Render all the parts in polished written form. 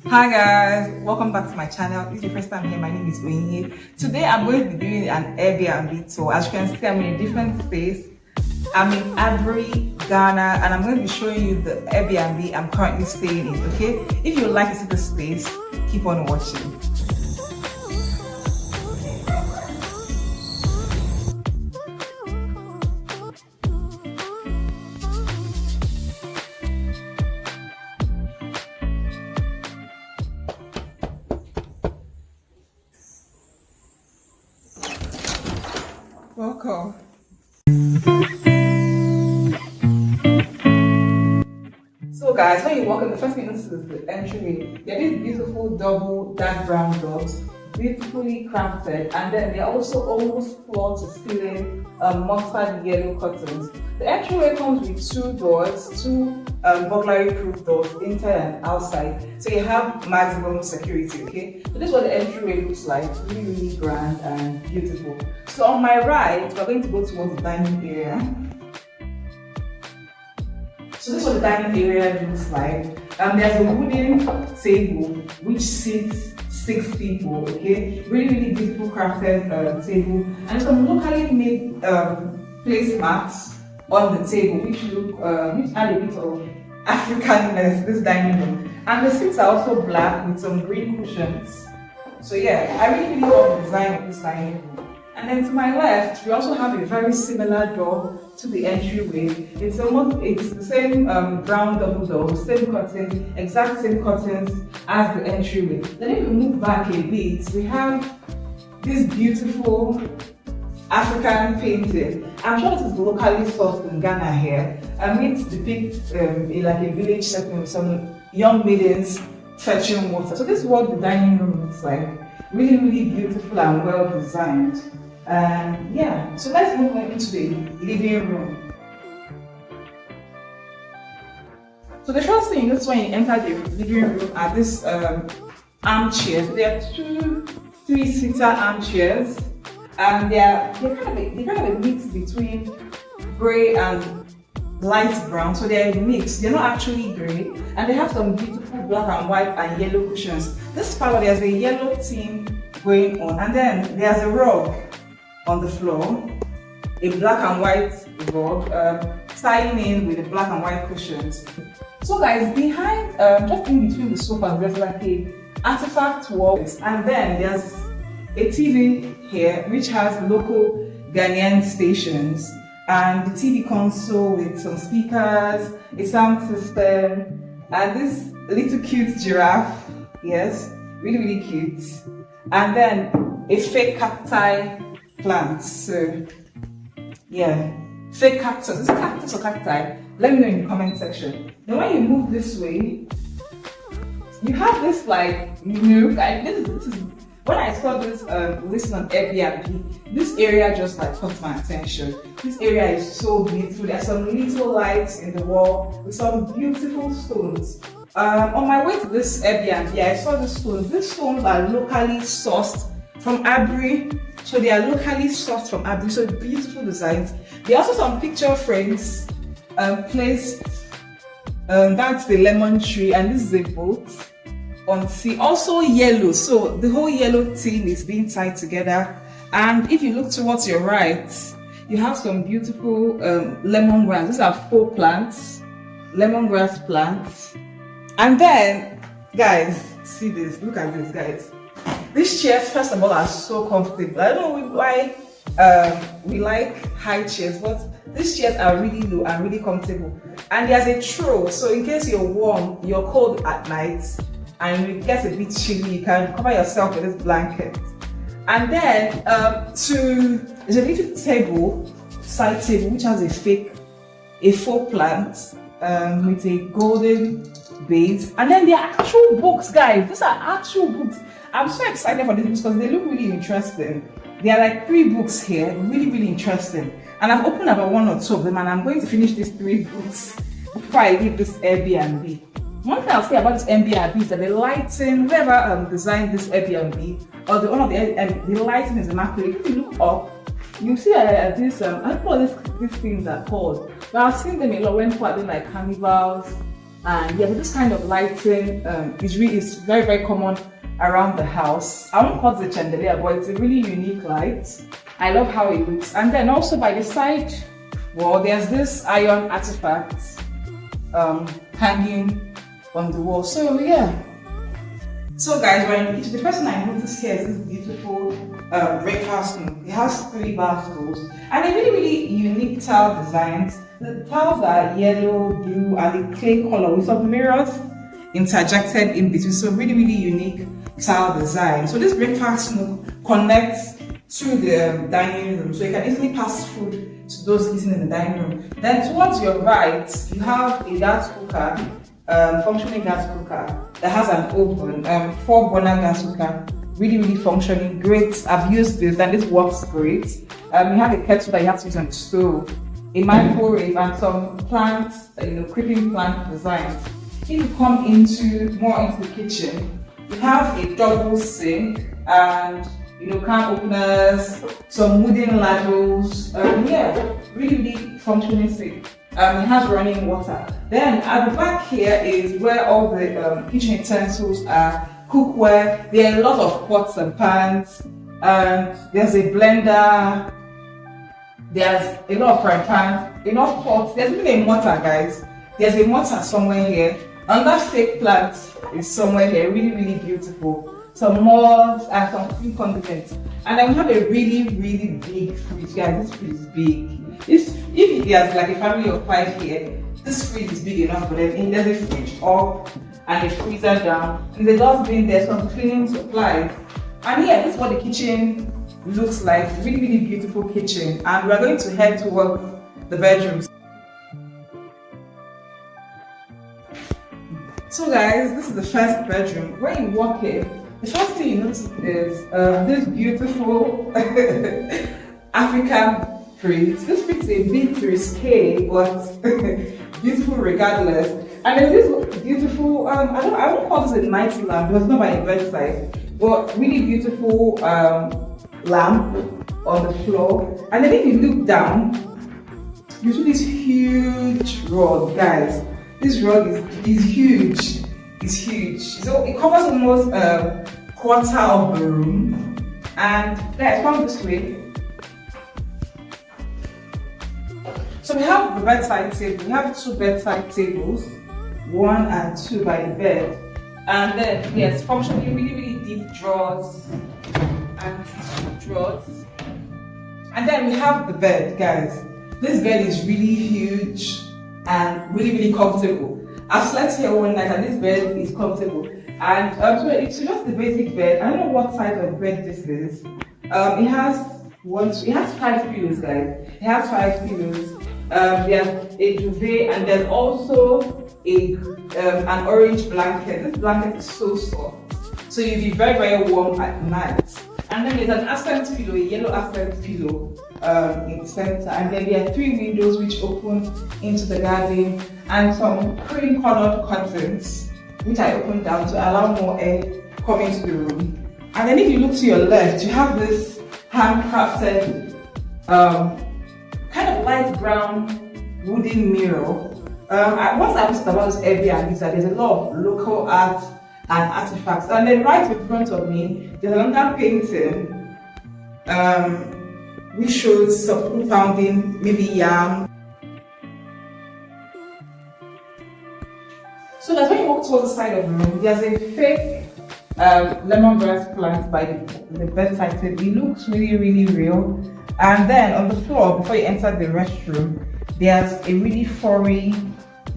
Hi guys, welcome back to my channel. If it's your first time here, my name is ONYINYE. Today I'm going to be doing an Airbnb tour. As you can see, I'm in a different space. I'm in Aburi, Ghana, and I'm going to be showing you the Airbnb I'm currently staying in, okay? If you would like to see the space, keep on watching. Welcome. So guys, when you walk in, the first thing you notice is the entryway. There is beautiful double dark brown doors, beautifully crafted, and then they're also almost floor to ceiling mustard yellow curtains. The entryway comes with two doors, two burglary proof doors, inside and outside, so you have maximum security, okay? So this is what the entryway looks like, really grand and beautiful. So on my right, we're going to go towards the dining area. So this is what the dining area looks like. There's a wooden table which seats 6 people, okay? Really beautiful crafted table. And some locally made placemats on the table which add a bit of Africanness to this dining room. And the seats are also black with some green cushions. So yeah, I really love the design of this dining room. And then to my left, we also have a very similar door to the entryway. It's the same brown double door, same curtain, exact same curtains as the entryway. Then if we move back a bit, we have this beautiful African painting. I'm sure this is locally sourced in Ghana here. It depicts like a village setting with some young maidens fetching water. So this is what the dining room looks like. Really beautiful and well designed. Yeah, so let's move on into the living room. So the first thing you notice when you enter the living room are these armchairs. There are two 3-seater armchairs, and they're kind of a mix between grey and light brown. So they're a mix. They're not actually grey, and they have some beautiful black and white and yellow cushions. This part there's a yellow theme going on, and then there's a rug on the floor, a black and white rug, tying in with the black and white cushions. So guys, behind, just in between the sofa, there's like a artifact wall, and then there's a TV here which has local Ghanaian stations, and the TV console with some speakers, a sound system, and this little cute giraffe, yes, really cute, and then a fake cacti plant. So yeah, fake cactus. Is it cactus or cacti? Let me know in the comment section. Then when you move this way, you have this like nook. This is when I saw this listing on Airbnb, this area just like caught my attention. This area is so beautiful. There's some little lights in the wall with some beautiful stones. On my way to this Airbnb, I saw the stones. These stones are locally sourced from Aburi. So they are locally sourced from Aburi, so beautiful designs. There are also some picture frames placed. That's the lemon tree, and this is a boat on sea. Also yellow, so the whole yellow theme is being tied together. And if you look towards your right, you have some beautiful lemongrass. These are 4 plants, lemongrass plants. And then, guys, see this. Look at this, guys. These chairs, first of all, are so comfortable. I don't know why we like high chairs, but these chairs are really low and really comfortable. And there's a throw, so in case you're warm, you're cold at night, and it gets a bit chilly, you can cover yourself with this blanket. And then there's a little table, side table, which has a faux plant with a golden base. And then there are actual books, guys. These are actual books. I'm so excited for this because they look really interesting. There are like 3 books here, really interesting. And I've opened about 1 or 2 of them, and I'm going to finish these 3 books before I leave this Airbnb. One thing I'll say about this Airbnb is that the lighting, whoever designed this Airbnb, or the lighting is immaculate. If you look up, you see this, I don't know what these things are called, but I've seen them a lot when people are doing like carnivals And yeah, this kind of lighting is very, very common around the house. I won't call it a chandelier, but it's a really unique light. I love how it looks. And then also by the side wall, there's this iron artifact hanging on the wall. So yeah. So guys, we're in the kitchen. The first thing I noticed here is this beautiful breakfast room. It has 3 bar stools and a really, really unique tile designs. The tiles are yellow, blue, and the clay color with some mirrors interjected in between. So really, really unique tile design. So this breakfast room connects to the dining room, so you can easily pass food to those eating in the dining room. Then towards your right, you have a gas cooker, functioning gas cooker that has an oven, 4-burner gas cooker, really, really functioning, great. I've used this and this works great. You have a kettle that you have to use on the stove, a microwave, and some plants, creeping plant designs. If you come more into the kitchen, you have a double sink and can openers, some wooden ladles. Yeah, really, really functioning sink. It has running water. Then at the back here is where all the kitchen utensils are, cookware. There are a lot of pots and pans. There's a blender. There's a lot of frying pans, enough pots. There's even a mortar, guys. There's a mortar somewhere here. And that fake plant is somewhere here. Really, really beautiful. Some molds and some food condiments. And then we have a really, really big fridge, guys. This fridge is big. If there's like a family of 5 here, this fridge is big enough for them. There's a fridge up and a freezer down. And the dustbin, there's some cleaning supplies. And yeah, this is what the kitchen looks like. Really, really beautiful kitchen. And we're going to head towards the bedrooms. So guys, this is the first bedroom. When you walk in, the first thing you notice is this beautiful African fridge. This fridge is a bit risque, but beautiful regardless. And there's this beautiful, I won't call this a night lamp because it's not by a bedside, but really beautiful lamp on the floor. And then if you look down, you see this huge rug, guys. This rug is huge. It's huge. So it covers almost a quarter of the room. And let's come this way. So we have the bedside table. We have 2 bedside tables, 1 and 2 by the bed. And then yes, functionally really, really deep drawers and drawers. And then we have the bed, guys. This bed is really huge and really, really comfortable. I've slept here one night and this bed is comfortable. And so it's just the basic bed. I don't know what size of bed this is. It has 5 pillows, guys. It has 5 pillows. There's a duvet and there's also an orange blanket. This blanket is so soft, so you'll be very, very warm at night. And then there's an accent pillow, a yellow accent pillow in the center. And then there are 3 windows which open into the garden and some cream colored curtains which I opened down to allow more air come into the room. And then if you look to your left, you have this handcrafted kind of light brown wooden mirror. Once I was about this Airbnb, there's a lot of local art and artifacts. And then right in front of me, there's another painting which shows some food pounding, maybe yam. So that's when you walk towards the side of the room, there's a fake lemongrass plant by the bedside table. It looks really, really real. And then on the floor, before you enter the restroom, there's a really furry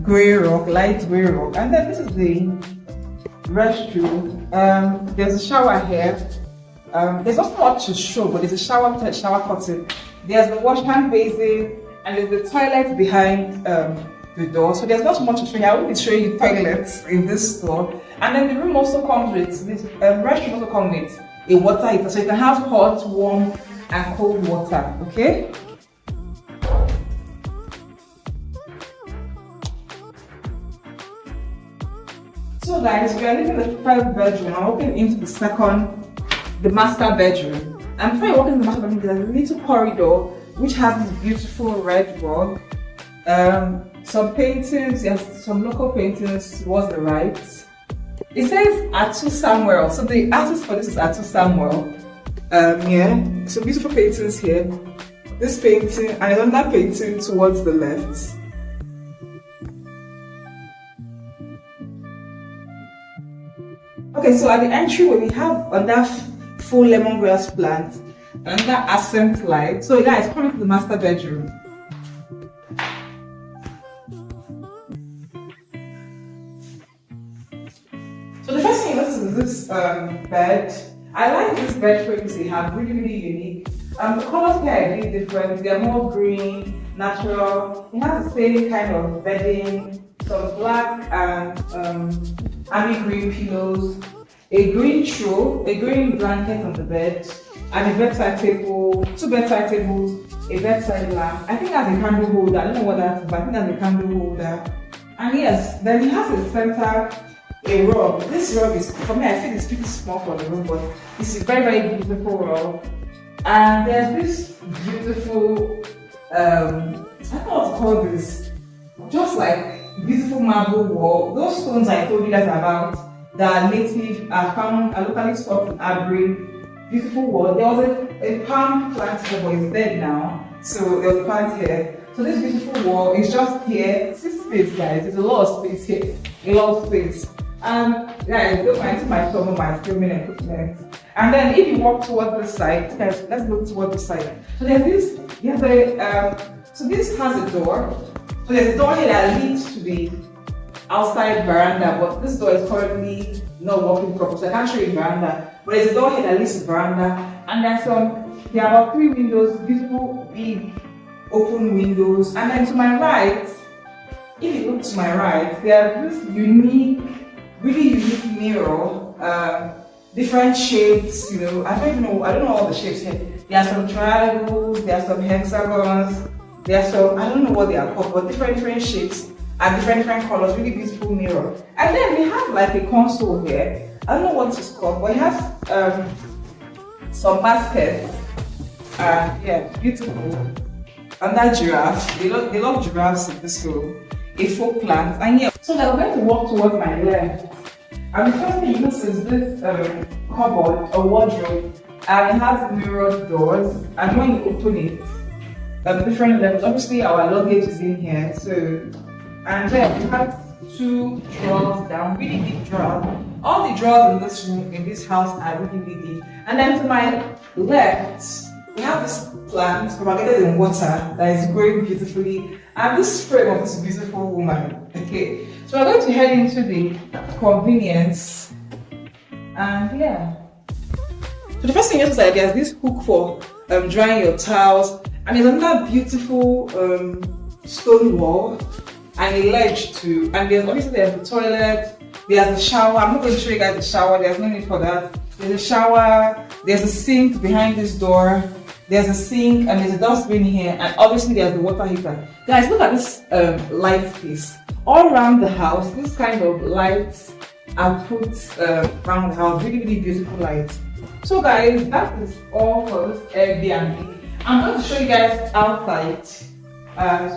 grey rock, light grey rock. And then this is the restroom. There's a shower here. There's not much to show, but there's a shower curtain. There's the wash hand basin, and there's the toilet behind the door. So there's not much to show you. I will be showing you toilets in this store. And then the room also comes with this restroom also comes with a water heater, so you can have hot, warm, and cold water. Okay. So guys, we are leaving the first bedroom. I'm walking into the master bedroom. And before you walk into the master bedroom, there's a little corridor which has this beautiful red rug. some paintings, yes, some local paintings towards the right. It says Atu Samuel, so the artist for this is Atu Samuel. Yeah, some beautiful paintings here. This painting and another painting towards the left. Okay, so at the entryway we have another full lemongrass plant, another accent light. So guys, come into the master bedroom. So the first thing you notice is this bed. I like this bed frames they have, really unique. The colors here are really different. They are more green, natural. It has the same kind of bedding, some black and army green pillows, a green throw, a green blanket on the bed, and a bedside table, two bedside tables, a bedside lamp. I think that's a candle holder. I don't know what that is, but I think that's a candle holder. And yes, then it has a center, a rug. This rug is, for me, I feel it's pretty small for the room, but this is very beautiful rug. And there's this beautiful, I don't know what to call this, just like beautiful marble wall. Those stones I told you guys about that are native, are found, are locally sourced in Aburi. Beautiful wall. There was a palm plant here, but it's dead now. So there's a plant here. So this beautiful wall is just here. See space, guys. There's a lot of space here. A lot of space. And guys, don't mind my some of my filming equipment. And then if you walk towards the side, guys, let's go towards the side. So there's this, so this has a door. So there's a door here that leads to the outside veranda, but this door is currently not working properly, so I can't show you the veranda. But there's a door here that leads to the veranda, and there are about 3 windows, beautiful big open windows. And then to my right, if you look to my right, there's this unique, really unique mirror. Different shapes, you know, I don't know all the shapes here. There are some triangles, there are some hexagons, there are some, I don't know what they are called, but different shapes and different colors, really beautiful mirror. And then we have like a console here. I don't know what it's called, but it has some baskets. Yeah, beautiful. And that giraffe, they love giraffes in this room. A folk plant, and yeah. So now we're going to walk towards my left. And the first thing you notice is this cupboard, a wardrobe, and it has mirrored doors. And when you open it, different levels. Obviously, our luggage is in here. So, and then we have 2 drawers down, really big drawers. All the drawers in this room, in this house, are really big. And then to my left, we have this plant propagated in water that is growing beautifully, and this frame of this beautiful woman. Okay, so we're going to head into the convenience, and yeah. So the first thing you notice is that there's this hook for drying your towels, and there's another beautiful stone wall and a ledge too. And there's the toilet, there's the shower. I'm not going to show you guys the shower. There's no need for that. There's a shower. There's a sink behind this door. There's a sink and there's a dustbin here, and obviously there's the water heater. Guys, look at this light piece. All around the house, this kind of lights are put around the house. Really beautiful lights. So guys, that is all for this Airbnb. I'm going to show you guys outside. I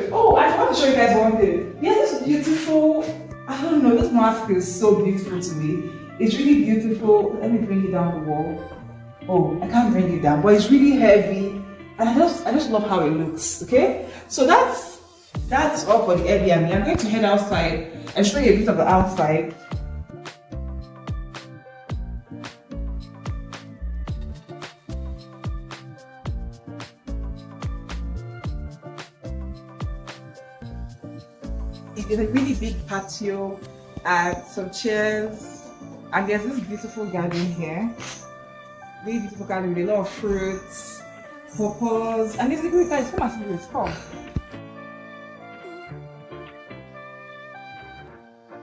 want to show you guys one thing. Yes, this beautiful, I don't know, this mask is so beautiful to me. It's really beautiful. Let me bring it down the wall. Oh, I can't bring it down, but it's really heavy, and I just love how it looks. Okay, so that's all for the Airbnb. I'm going to head outside and show you a bit of the outside. It's a really big patio and some chairs, and there's this beautiful garden here. Really beautiful garden with a lot of fruits, pawpaws, and this is good, guys. Come and see this. Come.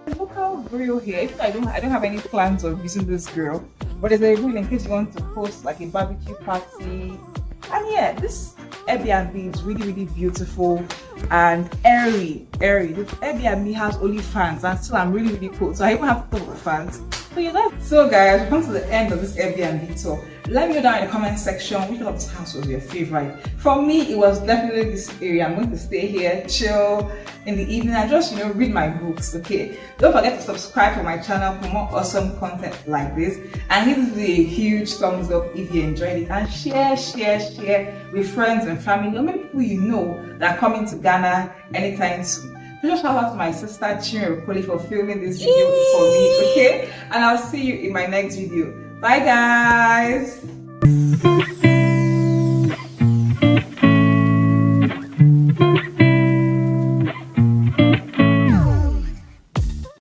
There's a local grill here. Even though I don't have any plans of using this grill, but there's a grill in case you want to host like a barbecue party. And yeah, this Airbnb is really beautiful and airy. This Airbnb has only fans, and still I'm really cold, so I even have to put the fans. So yeah, so guys, we've come to the end of this Airbnb tour. Let me know down in the comment section which of this house was your favorite. For me, it was definitely this area. I'm going to stay here, chill in the evening and just read my books. Okay, don't forget to subscribe to my channel for more awesome content like this, and give this a huge thumbs up if you enjoyed it, and share with friends and family or maybe people you know that are coming to Ghana anytime soon. Just shout out to my sister ONYINYE Okolie for filming this video for me, okay? And I'll see you in my next video. Bye guys!